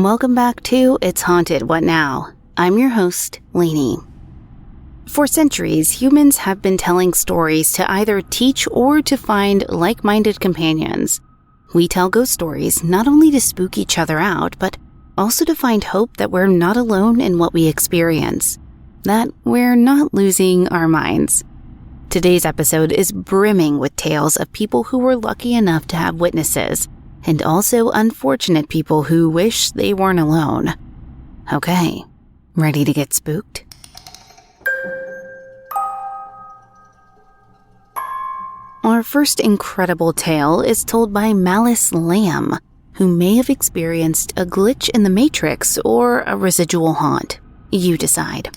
Welcome back to It's Haunted, What Now? I'm your host, Lainey. For centuries, humans have been telling stories to either teach or to find like-minded companions. We tell ghost stories not only to spook each other out, but also to find hope that we're not alone in what we experience, that we're not losing our minds. Today's episode is brimming with tales of people who were lucky enough to have witnesses, and also unfortunate people who wish they weren't alone. Okay, ready to get spooked? Our first incredible tale is told by Maaalicelaaamb, who may have experienced a glitch in the Matrix or a residual haunt. You decide.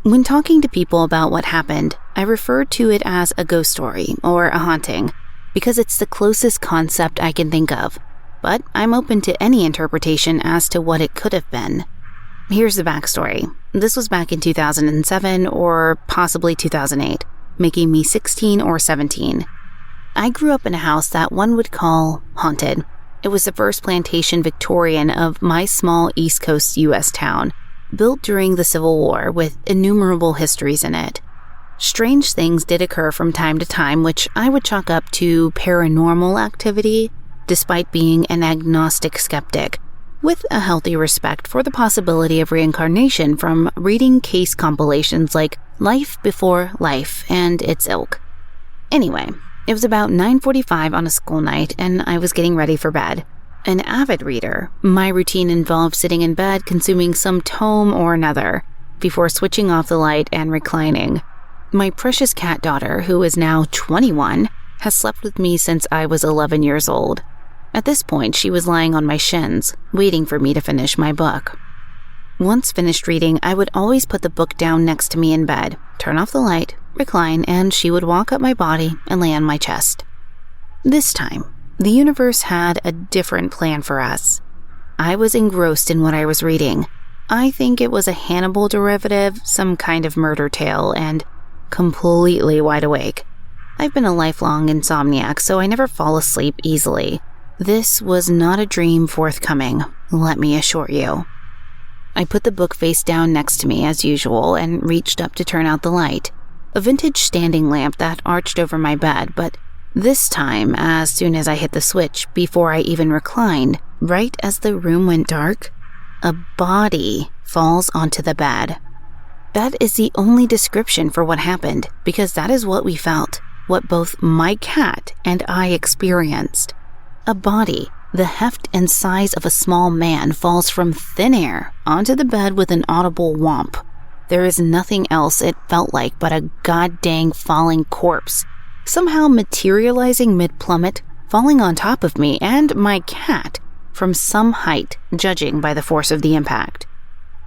When talking to people about what happened, I refer to it as a ghost story or a haunting because it's the closest concept I can think of, but I'm open to any interpretation as to what it could have been. Here's the backstory. This was back in 2007 or possibly 2008, making me 16 or 17. I grew up in a house that one would call haunted. It was the first plantation Victorian of my small East Coast U.S. town, built during the Civil War with innumerable histories in it. Strange things did occur from time to time, which I would chalk up to paranormal activity, despite being an agnostic skeptic, with a healthy respect for the possibility of reincarnation from reading case compilations like Life Before Life and its ilk. Anyway, it was about 9:45 on a school night, and I was getting ready for bed. An avid reader, my routine involved sitting in bed consuming some tome or another, before switching off the light and reclining. My precious cat daughter, who is now 21, has slept with me since I was 11 years old. At this point, she was lying on my shins, waiting for me to finish my book. Once finished reading, I would always put the book down next to me in bed, turn off the light, recline, and she would walk up my body and lay on my chest. This time, the universe had a different plan for us. I was engrossed in what I was reading. I think it was a Hannibal derivative, some kind of murder tale, and completely wide awake. I've been a lifelong insomniac, so I never fall asleep easily. This was not a dream forthcoming, let me assure you. I put the book face down next to me as usual and reached up to turn out the light, a vintage standing lamp that arched over my bed, but this time, as soon as I hit the switch, before I even reclined, right as the room went dark, a body falls onto the bed. That is the only description for what happened, because that is what we felt, what both my cat and I experienced. A body, the heft and size of a small man, falls from thin air onto the bed with an audible whomp. There is nothing else it felt like but a god-dang falling corpse, somehow materializing mid-plummet, falling on top of me and my cat from some height, judging by the force of the impact.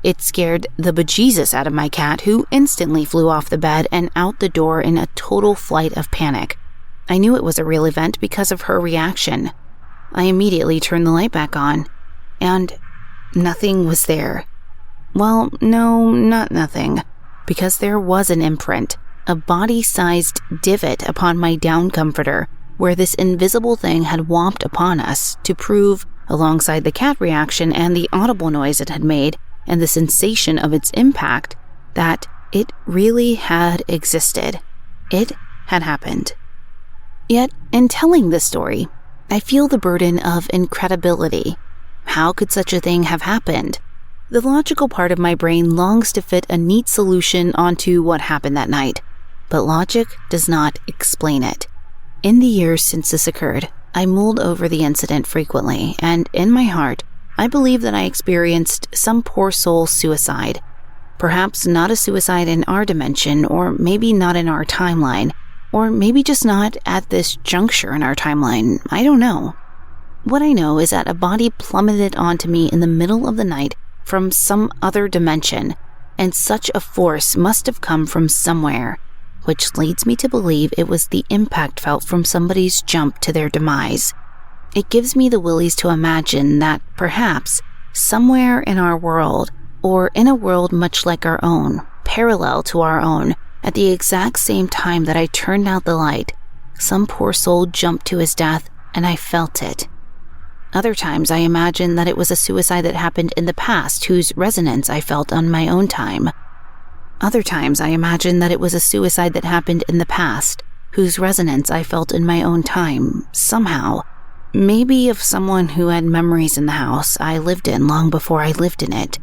It scared the bejesus out of my cat, who instantly flew off the bed and out the door in a total flight of panic. I knew it was a real event because of her reaction. I immediately turned the light back on, and nothing was there. Well, no, not nothing, because there was an imprint, a body-sized divot upon my down comforter, where this invisible thing had whomped upon us to prove, alongside the cat reaction and the audible noise it had made, and the sensation of its impact, that it really had existed. It had happened. Yet, in telling this story, I feel the burden of incredibility. How could such a thing have happened? The logical part of my brain longs to fit a neat solution onto what happened that night, but logic does not explain it. In the years since this occurred, I mulled over the incident frequently, and in my heart, I believe that I experienced some poor soul's suicide. Perhaps not a suicide in our dimension, or maybe not in our timeline, or maybe just not at this juncture in our timeline. I don't know. What I know is that a body plummeted onto me in the middle of the night from some other dimension, and such a force must have come from somewhere, which leads me to believe it was the impact felt from somebody's jump to their demise. It gives me the willies to imagine that perhaps somewhere in our world, or in a world much like our own, parallel to our own, at the exact same time that I turned out the light, some poor soul jumped to his death and I felt it. Other times I imagine that it was a suicide that happened in the past whose resonance I felt on my own time. Other times I imagine that it was a suicide that happened in the past whose resonance I felt in my own time, somehow. Maybe of someone who had memories in the house I lived in long before I lived in it.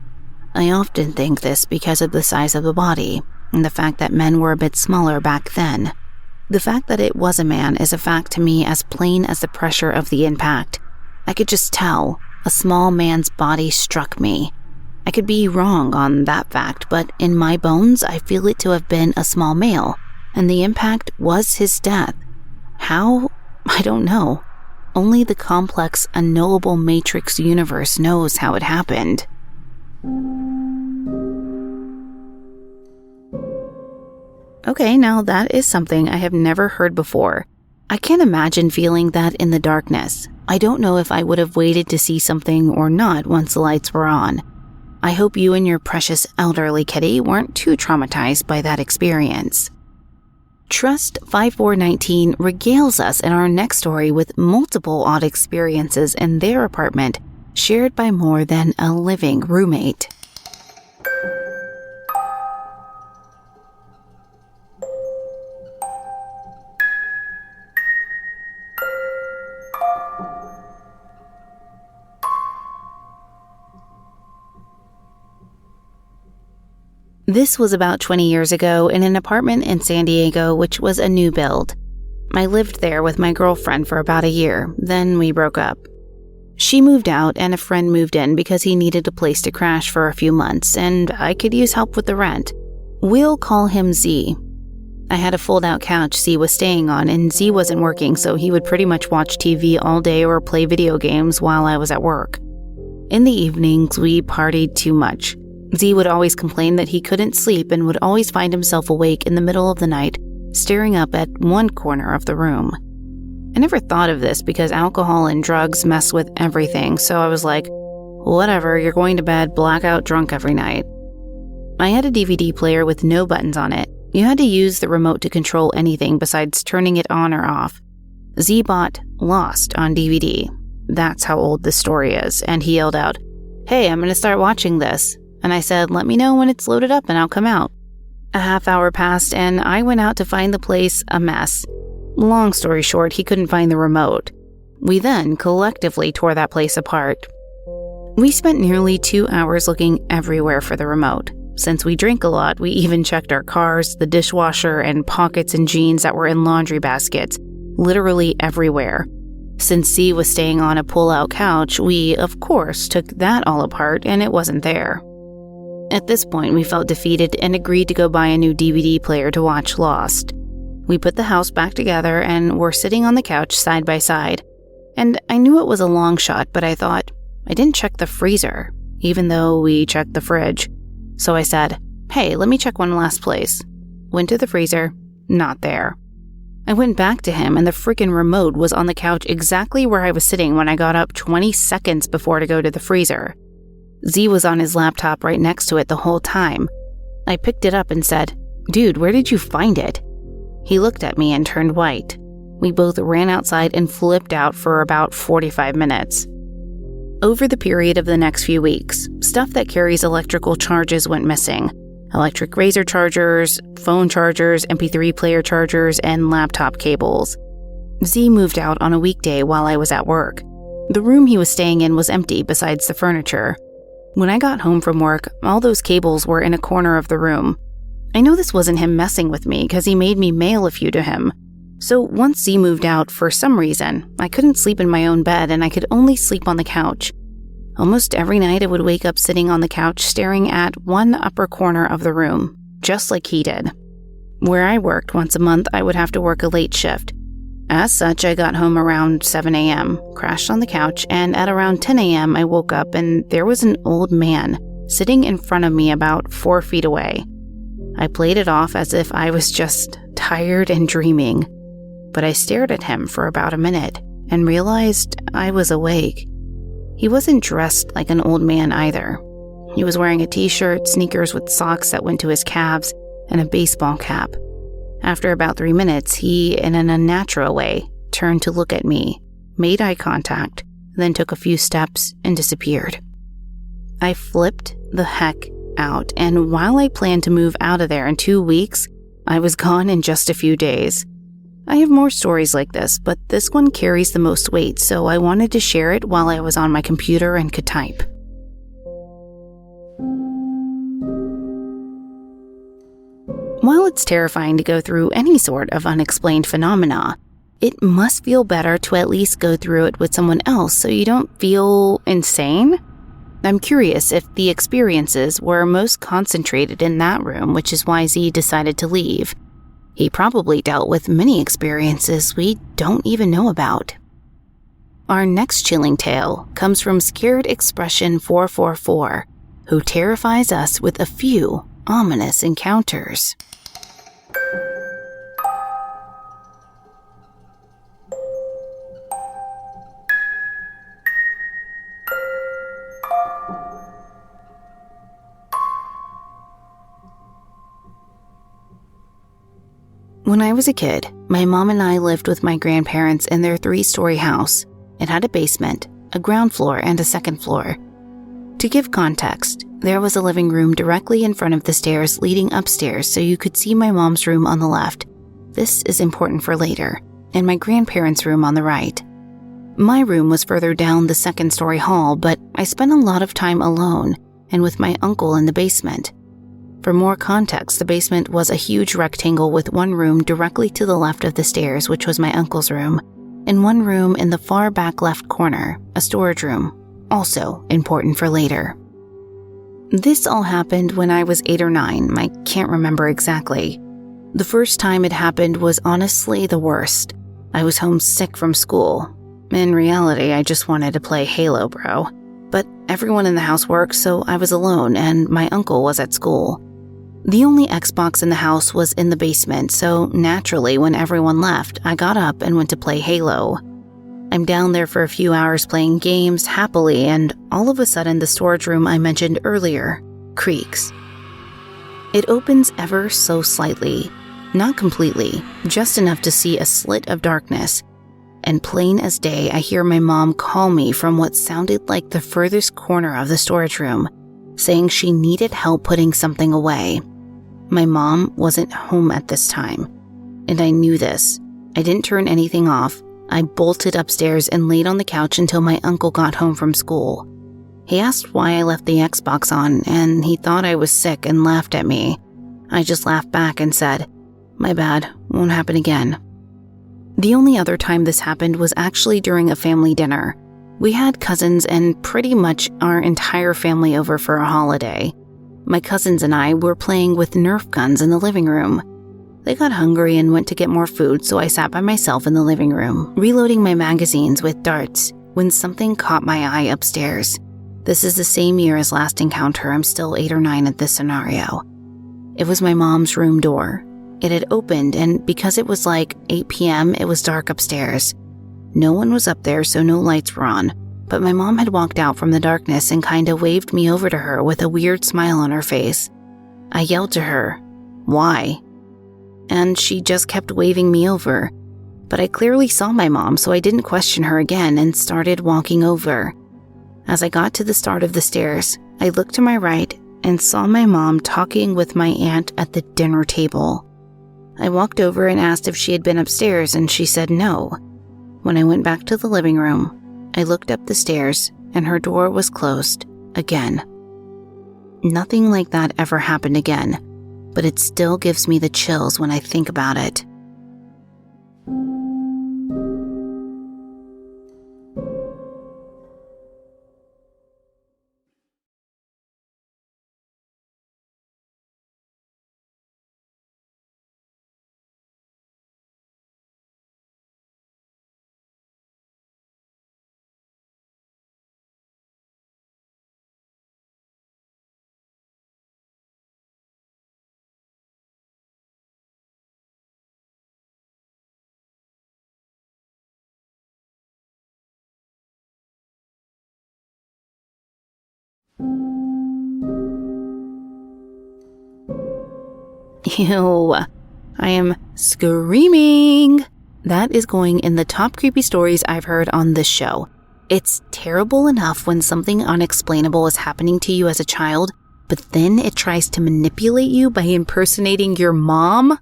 I often think this because of the size of the body, and the fact that men were a bit smaller back then. The fact that it was a man is a fact to me as plain as the pressure of the impact. I could just tell a small man's body struck me. I could be wrong on that fact, but in my bones I feel it to have been a small male, and the impact was his death. How? I don't know. Only the complex, unknowable matrix universe knows how it happened. Okay, now that is something I have never heard before. I can't imagine feeling that in the darkness. I don't know if I would have waited to see something or not once the lights were on. I hope you and your precious elderly kitty weren't too traumatized by that experience. Trust 5419 regales us in our next story with multiple odd experiences in their apartment, shared by more than a living roommate. This was about 20 years ago in an apartment in San Diego, which was a new build. I lived there with my girlfriend for about a year, then we broke up. She moved out and a friend moved in because he needed a place to crash for a few months and I could use help with the rent. We'll call him Z. I had a fold-out couch Z was staying on and Z wasn't working, so he would pretty much watch TV all day or play video games while I was at work. In the evenings, we partied too much. Z would always complain that he couldn't sleep and would always find himself awake in the middle of the night, staring up at one corner of the room. I never thought of this because alcohol and drugs mess with everything, so I was like, whatever, you're going to bed blackout drunk every night. I had a DVD player with no buttons on it. You had to use the remote to control anything besides turning it on or off. Z bought Lost on DVD. That's how old this story is, and he yelled out, "Hey, I'm going to start watching this." And I said, "Let me know when it's loaded up and I'll come out." A half hour passed and I went out to find the place a mess. Long story short, he couldn't find the remote. We then collectively tore that place apart. We spent nearly 2 hours looking everywhere for the remote. Since we drink a lot, we even checked our cars, the dishwasher, and pockets and jeans that were in laundry baskets, literally everywhere. Since Z was staying on a pull-out couch, we, of course, took that all apart and it wasn't there. At this point, we felt defeated and agreed to go buy a new DVD player to watch Lost. We put the house back together and were sitting on the couch side by side. And I knew it was a long shot, but I thought, I didn't check the freezer, even though we checked the fridge. So I said, "Hey, let me check one last place." Went to the freezer, not there. I went back to him and the freaking remote was on the couch exactly where I was sitting when I got up 20 seconds before to go to the freezer. Z was on his laptop right next to it the whole time. I picked it up and said, "Dude, where did you find it?" He looked at me and turned white. We both ran outside and flipped out for about 45 minutes. Over the period of the next few weeks, stuff that carries electrical charges went missing. Electric razor chargers, phone chargers, MP3 player chargers, and laptop cables. Z moved out on a weekday while I was at work. The room he was staying in was empty besides the furniture. When I got home from work, all those cables were in a corner of the room. I know this wasn't him messing with me because he made me mail a few to him. So once Z moved out, for some reason, I couldn't sleep in my own bed and I could only sleep on the couch. Almost every night I would wake up sitting on the couch staring at one upper corner of the room, just like he did. Where I worked once a month, I would have to work a late shift. As such, I got home around 7 a.m., crashed on the couch, and at around 10 a.m. I woke up and there was an old man sitting in front of me about 4 feet away. I played it off as if I was just tired and dreaming, but I stared at him for about a minute, and realized I was awake. He wasn't dressed like an old man either. He was wearing a t-shirt, sneakers with socks that went to his calves, and a baseball cap. After about 3 minutes, he, in an unnatural way, turned to look at me, made eye contact, then took a few steps and disappeared. I flipped the heck out, and while I planned to move out of there in 2 weeks, I was gone in just a few days. I have more stories like this, but this one carries the most weight, so I wanted to share it while I was on my computer and could type. While it's terrifying to go through any sort of unexplained phenomena, it must feel better to at least go through it with someone else so you don't feel insane. I'm curious if the experiences were most concentrated in that room, which is why Z decided to leave. He probably dealt with many experiences we don't even know about. Our next chilling tale comes from Scared Expression 444, who terrifies us with a few ominous encounters. When I was a kid, my mom and I lived with my grandparents in their 3-story house. It had a basement, a ground floor, and a second floor. To give context, there was a living room directly in front of the stairs leading upstairs so you could see my mom's room on the left. This is important for later, and my grandparents' room on the right. My room was further down the 2nd-story hall, but I spent a lot of time alone and with my uncle in the basement. For more context, the basement was a huge rectangle with one room directly to the left of the stairs, which was my uncle's room, and one room in the far back left corner, a storage room, also important for later. This all happened when I was 8 or 9, I can't remember exactly. The first time it happened was honestly the worst. I was homesick from school. In reality, I just wanted to play Halo, bro. But everyone in the house worked, so I was alone, and my uncle was at school. The only Xbox in the house was in the basement, so naturally, when everyone left, I got up and went to play Halo. I'm down there for a few hours playing games happily, and all of a sudden the storage room I mentioned earlier creaks. It opens ever so slightly, not completely, just enough to see a slit of darkness. And plain as day, I hear my mom call me from what sounded like the furthest corner of the storage room, saying she needed help putting something away. My mom wasn't home at this time, and I knew this. I didn't turn anything off. I bolted upstairs and laid on the couch until my uncle got home from school. He asked why I left the Xbox on, and he thought I was sick and laughed at me. I just laughed back and said, "My bad, won't happen again." The only other time this happened was actually during a family dinner. We had cousins and pretty much our entire family over for a holiday. My cousins and I were playing with Nerf guns in the living room. They got hungry and went to get more food, so I sat by myself in the living room, reloading my magazines with darts, when something caught my eye upstairs. This is the same year as last encounter. I'm still 8 or 9 at this scenario. It was my mom's room door. It had opened, and because it was like 8 p.m., it was dark upstairs. No one was up there, so no lights were on, but my mom had walked out from the darkness and kinda waved me over to her with a weird smile on her face. I yelled to her, "Why?" And she just kept waving me over. But I clearly saw my mom, so I didn't question her again and started walking over. As I got to the start of the stairs, I looked to my right and saw my mom talking with my aunt at the dinner table. I walked over and asked if she had been upstairs, and she said no. When I went back to the living room, I looked up the stairs, and her door was closed again. Nothing like that ever happened again, but it still gives me the chills when I think about it. Ew, I am screaming. That is going in the top creepy stories I've heard on this show. It's terrible enough when something unexplainable is happening to you as a child, but then it tries to manipulate you by impersonating your mom.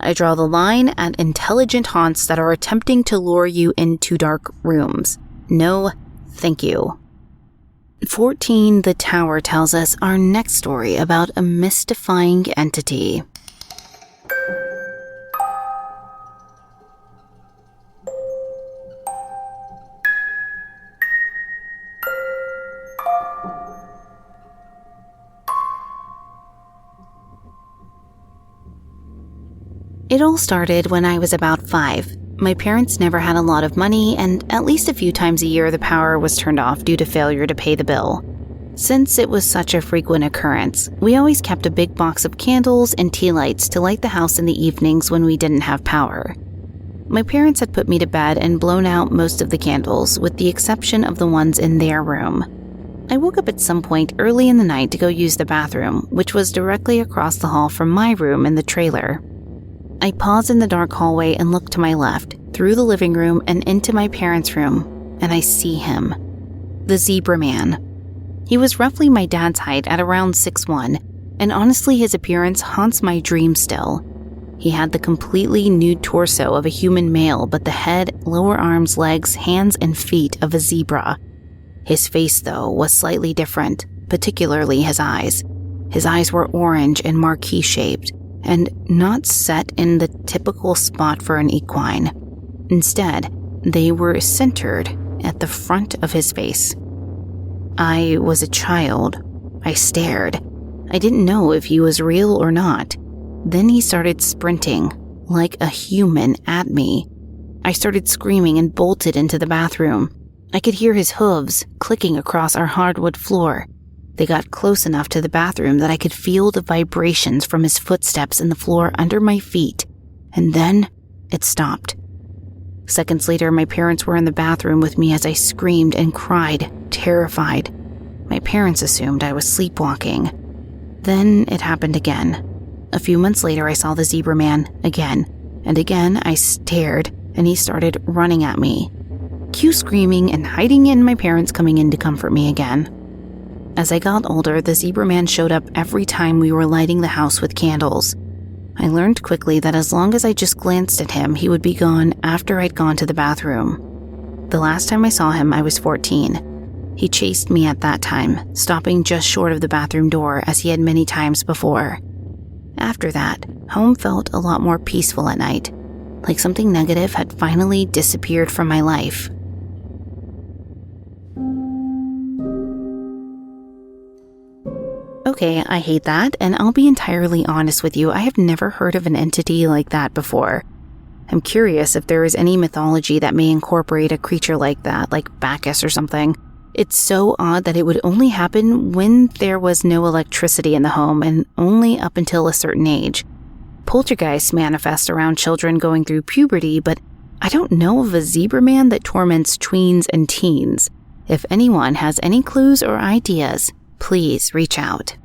I draw the line at intelligent haunts that are attempting to lure you into dark rooms. No, thank you. 14 The Tower tells us our next story about a mystifying entity. It all started when I was about 5. My parents never had a lot of money, and at least a few times a year the power was turned off due to failure to pay the bill. Since it was such a frequent occurrence, we always kept a big box of candles and tea lights to light the house in the evenings when we didn't have power. My parents had put me to bed and blown out most of the candles, with the exception of the ones in their room. I woke up at some point early in the night to go use the bathroom, which was directly across the hall from my room in the trailer. I paused in the dark hallway and looked to my left, through the living room and into my parents' room, and I see him. The Zebra Man. He was roughly my dad's height at around 6'1", and honestly his appearance haunts my dreams still. He had the completely nude torso of a human male, but the head, lower arms, legs, hands, and feet of a zebra. His face, though, was slightly different, particularly his eyes. His eyes were orange and marquee-shaped, and not set in the typical spot for an equine. Instead, they were centered at the front of his face. I was a child. I stared. I didn't know if he was real or not. Then he started sprinting, like a human, at me. I started screaming and bolted into the bathroom. I could hear his hooves clicking across our hardwood floor. They got close enough to the bathroom that I could feel the vibrations from his footsteps in the floor under my feet, and then it stopped. Seconds later, my parents were in the bathroom with me as I screamed and cried, terrified. My parents assumed I was sleepwalking. Then it happened again. A few months later, I saw the Zebra Man again, and again I stared, and he started running at me. Cue screaming and hiding in my parents coming in to comfort me again. As I got older, the Zebra Man showed up every time we were lighting the house with candles. I learned quickly that as long as I just glanced at him, he would be gone after I'd gone to the bathroom. The last time I saw him, I was 14. He chased me at that time, stopping just short of the bathroom door as he had many times before. After that, home felt a lot more peaceful at night, like something negative had finally disappeared from my life. Okay, I hate that, and I'll be entirely honest with you, I have never heard of an entity like that before. I'm curious if there is any mythology that may incorporate a creature like that, like Bacchus or something. It's so odd that it would only happen when there was no electricity in the home and only up until a certain age. Poltergeists manifest around children going through puberty, but I don't know of a Zebra Man that torments tweens and teens. If anyone has any clues or ideas, please reach out.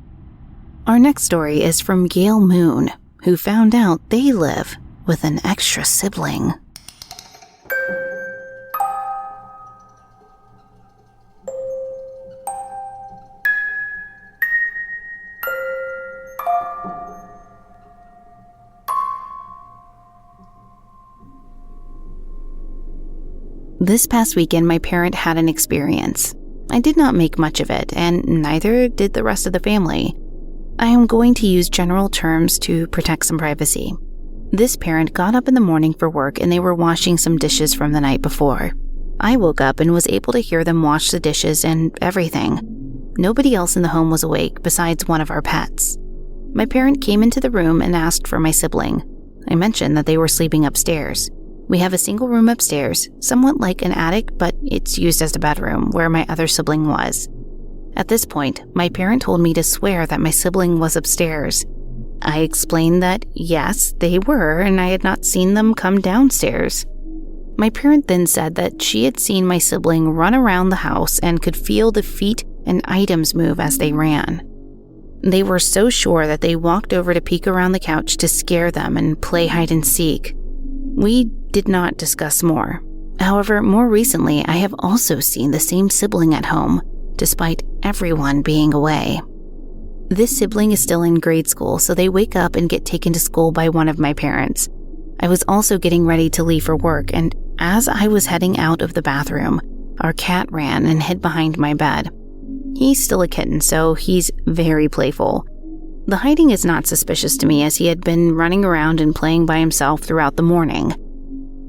Our next story is from GaliMoon, who found out they live with an extra sibling. This past weekend, my parent had an experience. I did not make much of it, and neither did the rest of the family. I am going to use general terms to protect some privacy. This parent got up in the morning for work and they were washing some dishes from the night before. I woke up and was able to hear them wash the dishes and everything. Nobody else in the home was awake besides one of our pets. My parent came into the room and asked for my sibling. I mentioned that they were sleeping upstairs. We have a single room upstairs, somewhat like an attic, but it's used as a bedroom, where my other sibling was. At this point, my parent told me to swear that my sibling was upstairs. I explained that, yes, they were, and I had not seen them come downstairs. My parent then said that she had seen my sibling run around the house and could feel the feet and items move as they ran. They were so sure that they walked over to peek around the couch to scare them and play hide and seek. We did not discuss more. However, more recently, I have also seen the same sibling at home, despite everyone being away. This sibling is still in grade school, so they wake up and get taken to school by one of my parents. I was also getting ready to leave for work, and as I was heading out of the bathroom, our cat ran and hid behind my bed. He's still a kitten, so he's very playful. The hiding is not suspicious to me, as he had been running around and playing by himself throughout the morning.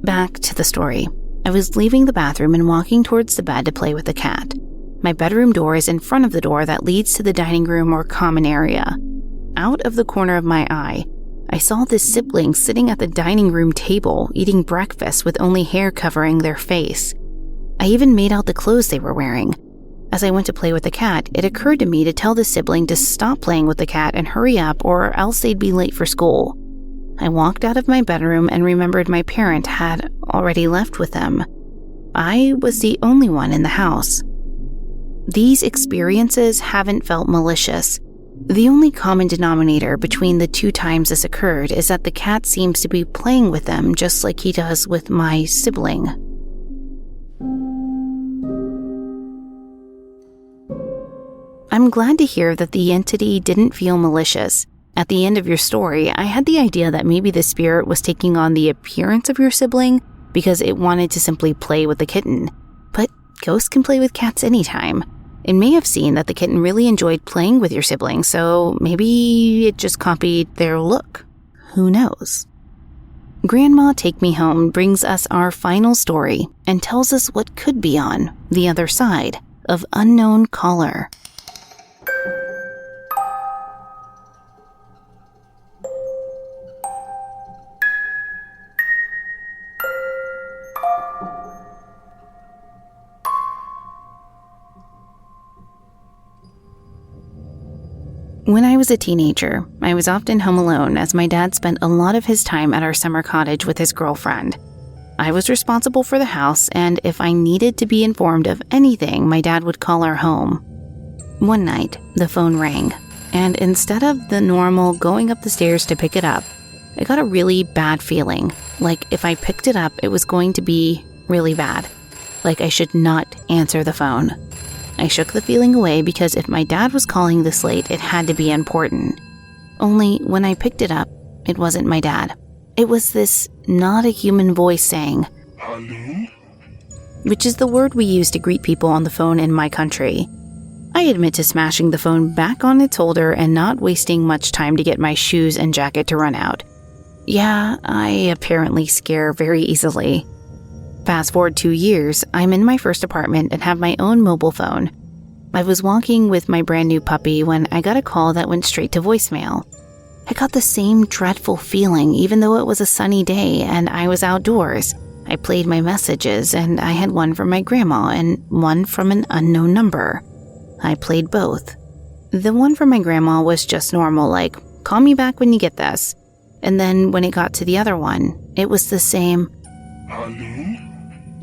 Back to the story. I was leaving the bathroom and walking towards the bed to play with the cat. My bedroom door is in front of the door that leads to the dining room or common area. Out of the corner of my eye, I saw this sibling sitting at the dining room table eating breakfast with only hair covering their face. I even made out the clothes they were wearing. As I went to play with the cat, it occurred to me to tell the sibling to stop playing with the cat and hurry up, or else they'd be late for school. I walked out of my bedroom and remembered my parent had already left with them. I was the only one in the house. These experiences haven't felt malicious. The only common denominator between the two times this occurred is that the cat seems to be playing with them just like he does with my sibling. I'm glad to hear that the entity didn't feel malicious. At the end of your story, I had the idea that maybe the spirit was taking on the appearance of your sibling because it wanted to simply play with the kitten. But ghosts can play with cats anytime. It may have seen that the kitten really enjoyed playing with your sibling, so maybe it just copied their look. Who knows? Grandma Take Me Home brings us our final story and tells us what could be on the other side of Unknown Caller. When I was a teenager, I was often home alone as my dad spent a lot of his time at our summer cottage with his girlfriend. I was responsible for the house, and if I needed to be informed of anything, my dad would call our home. One night, the phone rang, and instead of the normal going up the stairs to pick it up, I got a really bad feeling, like if I picked it up, it was going to be really bad, like I should not answer the phone. I shook the feeling away because if my dad was calling this late, it had to be important. Only when I picked it up, it wasn't my dad. It was this not a human voice saying, "Hello?" which is the word we use to greet people on the phone in my country. I admit to smashing the phone back on its holder and not wasting much time to get my shoes and jacket to run out. Yeah, I apparently scare very easily. Fast forward 2 years, I'm in my first apartment and have my own mobile phone. I was walking with my brand new puppy when I got a call that went straight to voicemail. I got the same dreadful feeling even though it was a sunny day and I was outdoors. I played my messages and I had one from my grandma and one from an unknown number. I played both. The one from my grandma was just normal, like, "Call me back when you get this." And then when it got to the other one, it was the same, "Hello?"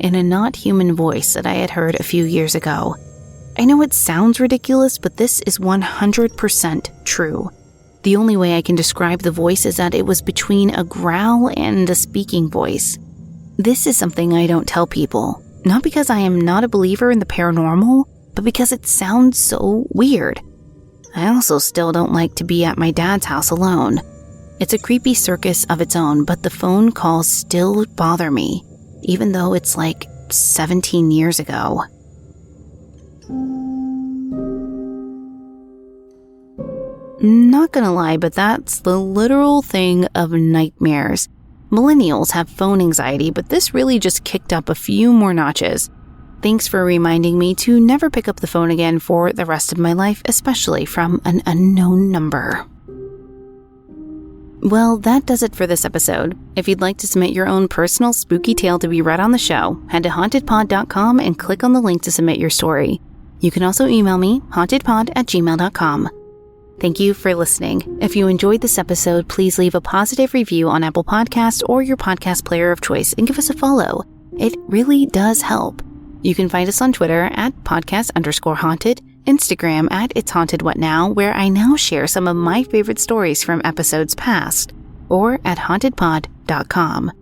in a not human voice that I had heard a few years ago. I know it sounds ridiculous, but this is 100% true. The only way I can describe the voice is that it was between a growl and a speaking voice. This is something I don't tell people, not because I am not a believer in the paranormal, but because it sounds so weird. I also still don't like to be at my dad's house alone. It's a creepy circus of its own, but the phone calls still bother me, even though it's like 17 years ago. Not gonna lie, but that's the literal thing of nightmares. Millennials have phone anxiety, but this really just kicked up a few more notches. Thanks for reminding me to never pick up the phone again for the rest of my life, especially from an unknown number. Well, that does it for this episode. If you'd like to submit your own personal spooky tale to be read on the show, head to hauntedpod.com and click on the link to submit your story. You can also email me, hauntedpod@gmail.com. Thank you for listening. If you enjoyed this episode, please leave a positive review on Apple Podcasts or your podcast player of choice and give us a follow. It really does help. You can find us on Twitter at podcast_haunted, Instagram at It's Haunted What Now, where I now share some of my favorite stories from episodes past, or at hauntedpod.com.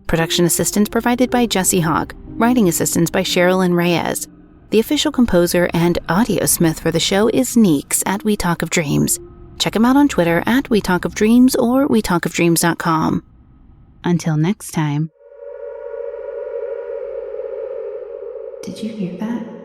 Production assistance provided by Jesse Hawke, writing assistance by Sherilyn Reyes. The official composer and audio smith for the show is Neeks at We Talk of Dreams. Check him out on Twitter at We Talk of Dreams or wetalkofdreams.com. Until next time. Did you hear that?